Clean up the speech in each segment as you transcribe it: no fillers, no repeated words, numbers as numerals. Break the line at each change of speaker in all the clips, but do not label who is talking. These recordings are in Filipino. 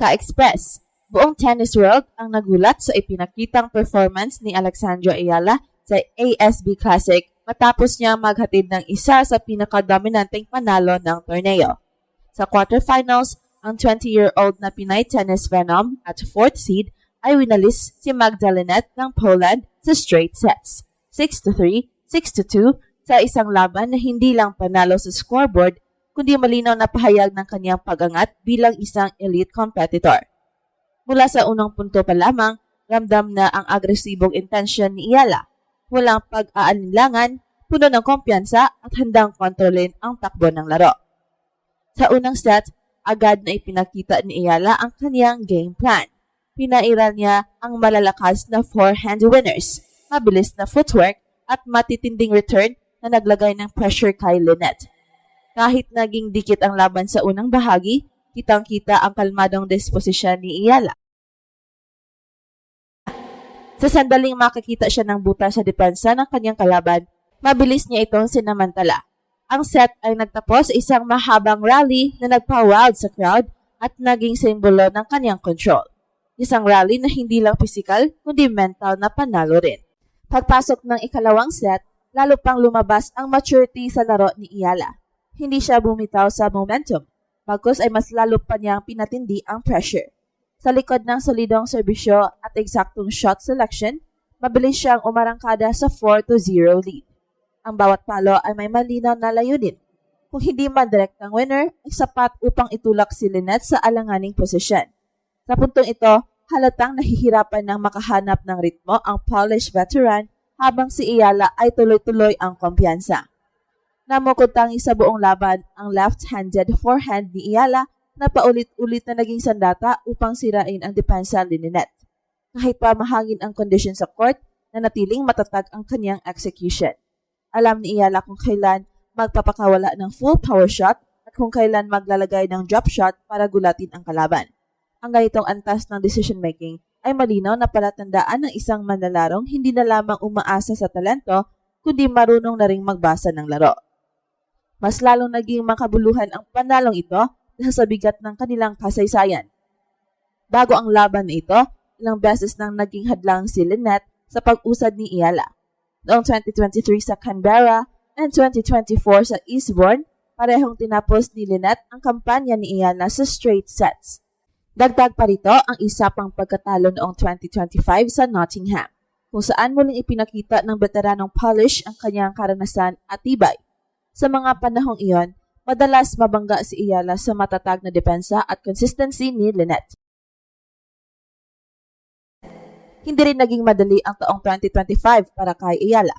Ka-Express. Buong tennis world ang nagulat sa ipinakitang performance ni Alexandra Ayala sa ASB Classic matapos niya maghatid ng isa sa pinakadominanteng panalo ng torneo. Sa quarterfinals, ang 20-year-old na Pinay tennis phenom at 4th seed ay winalis si Magdalenet ng Poland sa straight sets, 6-3, 6-2 sa isang laban na hindi lang panalo sa scoreboard kundi malinaw na pahayag ng kanyang pag-angat bilang isang elite competitor. Mula sa unang punto pa lamang, ramdam na ang agresibong intensyon ni Ayala. Walang pag-aalinlangan, puno ng kumpiyansa at handang kontrolin ang takbo ng laro. Sa unang set, agad na ipinakita ni Ayala ang kanyang game plan. Pinairal niya ang malalakas na forehand winners, mabilis na footwork at matitinding return na naglagay ng pressure kay Lynette. Kahit naging dikit ang laban sa unang bahagi, kitang-kita ang kalmadong disposisyon ni Ayala. Sa sandaling makikita siya ng buta sa depensa ng kanyang kalaban, mabilis niya itong sinamantala. Ang set ay nagtapos isang mahabang rally na nagpa-wild sa crowd at naging simbolo ng kanyang control. Isang rally na hindi lang physical, kundi mental na panalo rin. Pagpasok ng ikalawang set, lalo pang lumabas ang maturity sa laro ni Ayala. Hindi siya bumitaw sa momentum, bagkus ay mas lalo pa niyang pinatindi ang pressure. Sa likod ng solidong serbisyo at eksaktong shot selection, mabilis siyang umarangkada sa 4-0 lead. Ang bawat palo ay may malinaw na layunin. Kung hindi man direktang winner, ay sapat upang itulak si Lynette sa alanganing posisyon. Sa puntong ito, halatang nahihirapan ng makahanap ng ritmo ang Polish veteran habang si Ayala ay tuloy-tuloy ang kumpiyansa. Namukod tangi sa buong laban ang left-handed forehand ni Ayala na paulit-ulit na naging sandata upang sirain ang depensa ni Lynette. Kahit pa mahangin ang kondisyon sa court, nanatiling matatag ang kanyang execution. Alam ni Ayala kung kailan magpapakawala ng full power shot at kung kailan maglalagay ng drop shot para gulatin ang kalaban. Ang ganitong antas ng decision-making ay malinaw na palatandaan ng isang manlalarong hindi na lamang umaasa sa talento kundi marunong na ring magbasa ng laro. Mas lalong naging makabuluhan ang panalong ito dahil sa bigat ng kanilang kasaysayan. Bago ang laban na ito, ilang beses nang naging hadlang si Lynette sa pag-usad ni Ayala. Noong 2023 sa Canberra and 2024 sa Eastbourne, parehong tinapos ni Lynette ang kampanya ni Ayala sa straight sets. Dagdag pa rito ang isa pang pagkatalo noong 2025 sa Nottingham, kung saan muling ipinakita ng veteranong Polish ang kanyang karanasan at tibay. Sa mga panahong iyon, madalas mabangga si Ayala sa matatag na depensa at consistency ni Lynette. Hindi rin naging madali ang taong 2025 para kay Ayala.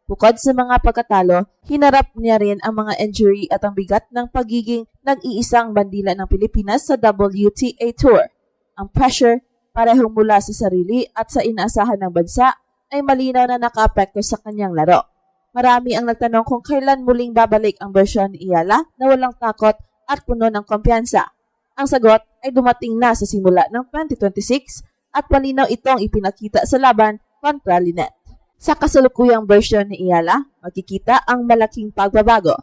Bukod sa mga pagkatalo, hinarap niya rin ang mga injury at ang bigat ng pagiging nag-iisang bandila ng Pilipinas sa WTA Tour. Ang pressure, parehong mula sa sarili at sa inaasahan ng bansa, ay malinaw na nakaapekto sa kanyang laro. Marami ang nagtanong kung kailan muling babalik ang bersyon ni Ayala na walang takot at puno ng kumpiyansa. Ang sagot ay dumating na sa simula ng 2026 at malinaw itong ipinakita sa laban kontra Lynette. Sa kasalukuyang bersyon ni Ayala, makikita ang malaking pagbabago.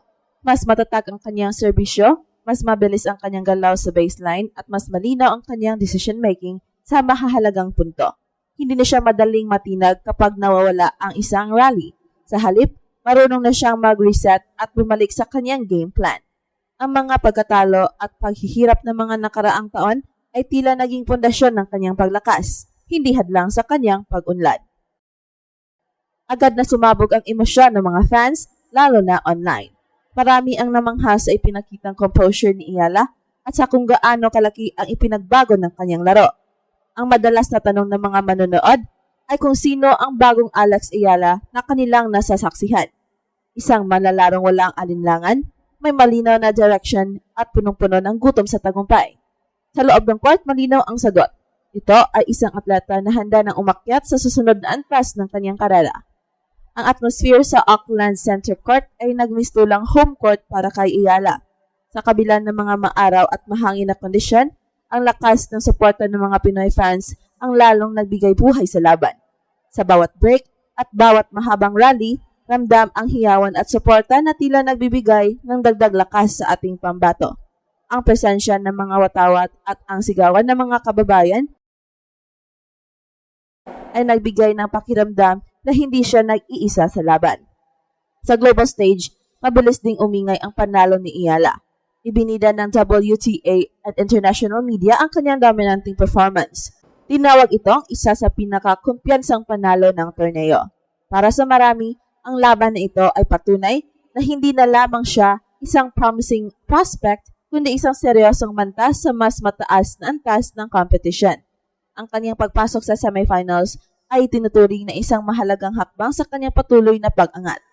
Mas matatag ang kanyang serbisyo, mas mabilis ang kanyang galaw sa baseline at mas malinaw ang kanyang decision-making sa mahahalagang punto. Hindi na siya madaling matinag kapag nawawala ang isang rally. Sa halip, marunong na siyang mag-reset at bumalik sa kanyang game plan. Ang mga pagkatalo at paghihirap ng mga nakaraang taon ay tila naging pundasyon ng kanyang paglakas, hindi hadlang sa kanyang pag-unlad. Agad na sumabog ang emosyon ng mga fans, lalo na online. Marami ang namangha sa ipinakitang composure ni Ayala at sa kung gaano kalaki ang ipinagbago ng kanyang laro. Ang madalas na tanong ng mga manonood ay kung sino ang bagong Alex Ayala na kanilang nasasaksihan. Isang manlalarong walang alinlangan, may malinaw na direction at punong-puno ng gutom sa tagumpay. Sa loob ng court, malinaw ang sagot. Ito ay isang atleta na handa ng umakyat sa susunod na antas ng kanyang karera. Ang atmosphere sa Auckland Center Court ay nagmistulang home court para kay Ayala. Sa kabila ng mga maaraw at mahangin na kondisyon, ang lakas ng suporta ng mga Pinoy fans ang lalong nagbigay buhay sa laban. Sa bawat break at bawat mahabang rally, ramdam ang hiyawan at suporta na tila nagbibigay ng dagdag lakas sa ating pambato. ang presensya ng mga watawat at ang sigawan ng mga kababayan ay nagbigay ng pakiramdam na hindi siya nag-iisa sa laban. Sa global stage, mabilis ding umingay ang panalo ni Ayala. Ibinida ng WTA at international media ang kanyang dominating performance. Tinawag itong isa sa pinaka-kumpiyansang panalo ng torneo. Para sa marami, ang laban na ito ay patunay na hindi na lamang siya isang promising prospect, kundi isang seryosong mantas sa mas mataas na antas ng competition. Ang kanyang pagpasok sa semifinals ay tinuturing na isang mahalagang hakbang sa kanyang patuloy na pag-angat.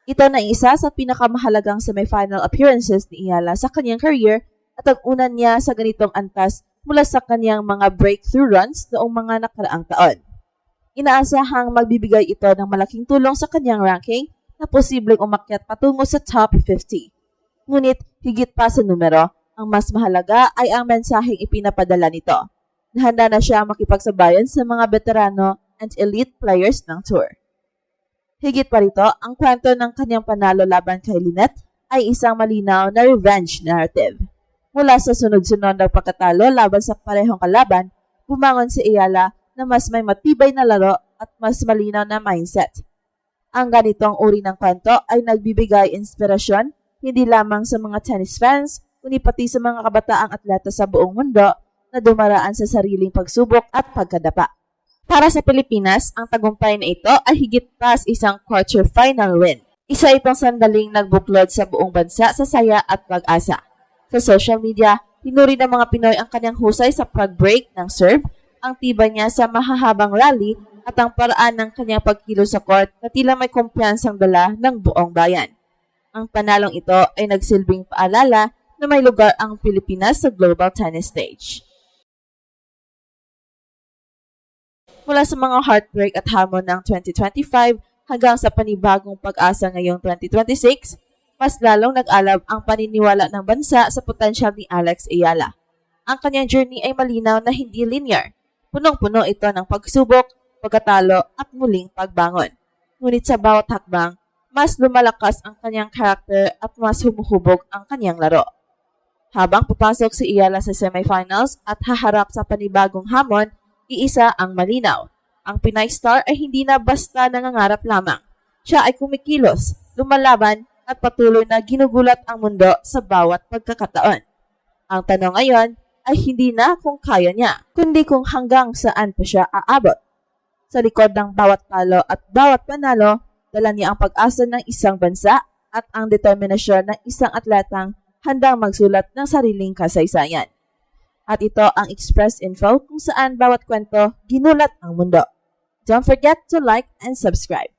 Ito na isa sa pinakamahalagang semifinal appearances ni Ayala sa kanyang career at ang una niya sa ganitong antas mula sa kanyang mga breakthrough runs noong mga nakaraang taon. Inaasahang magbibigay ito ng malaking tulong sa kanyang ranking na posibleng umakyat patungo sa top 50. Ngunit higit pa sa numero, ang mas mahalaga ay ang mensaheng ipinapadala nito. Handa na siya makipagsabayan sa mga veterano and elite players ng tour. Higit pa rito, ang kwento ng kanyang panalo laban kay Lynette ay isang malinaw na revenge narrative. Mula sa sunod-sunod na pagkatalo laban sa parehong kalaban, bumangon si Ayala na mas may matibay na laro at mas malinaw na mindset. Ang ganitong uri ng kwento ay nagbibigay inspirasyon hindi lamang sa mga tennis fans, kundi pati sa mga kabataang atleta sa buong mundo na dumaraan sa sariling pagsubok at pagkadapa. Para sa Pilipinas, ang tagumpay na ito ay higit pa sa isang quarterfinal win. Isa itong sandaling nagbuklod sa buong bansa sa saya at pag-asa. Sa social media, pinuri ng mga Pinoy ang kanyang husay sa pag-break ng serve, ang tibay niya sa mahahabang rally at ang paraan ng kanyang pagkilo sa court na tila may kumpiyansang dala ng buong bayan. Ang panalong ito ay nagsilbing paalala na may lugar ang Pilipinas sa global tennis stage. Mula sa mga heartbreak at hamon ng 2025 hanggang sa panibagong pag-asa ngayong 2026, mas lalong nag-alab ang paniniwala ng bansa sa potensyal ni Alex Ayala. Ang kanyang journey ay malinaw na hindi linear. Punong-puno ito ng pagsubok, pagkatalo at muling pagbangon. Ngunit sa bawat hakbang, mas lumalakas ang kanyang karakter at mas humuhubog ang kanyang laro. Habang papasok si Ayala sa semifinals at haharap sa panibagong hamon, iisa ang malinaw. Ang Pinay star ay hindi na basta nangangarap lamang. Siya ay kumikilos, lumalaban at patuloy na ginugulat ang mundo sa bawat pagkakataon. Ang tanong ngayon ay hindi na kung kaya niya, kundi kung hanggang saan pa siya aabot. Sa likod ng bawat talo at bawat panalo, dala niya ang pag-asa ng isang bansa at ang determinasyon ng isang atletang handang magsulat ng sariling kasaysayan. At ito ang Express Info kung saan bawat kwento ginulat ang mundo. Don't forget to like and subscribe.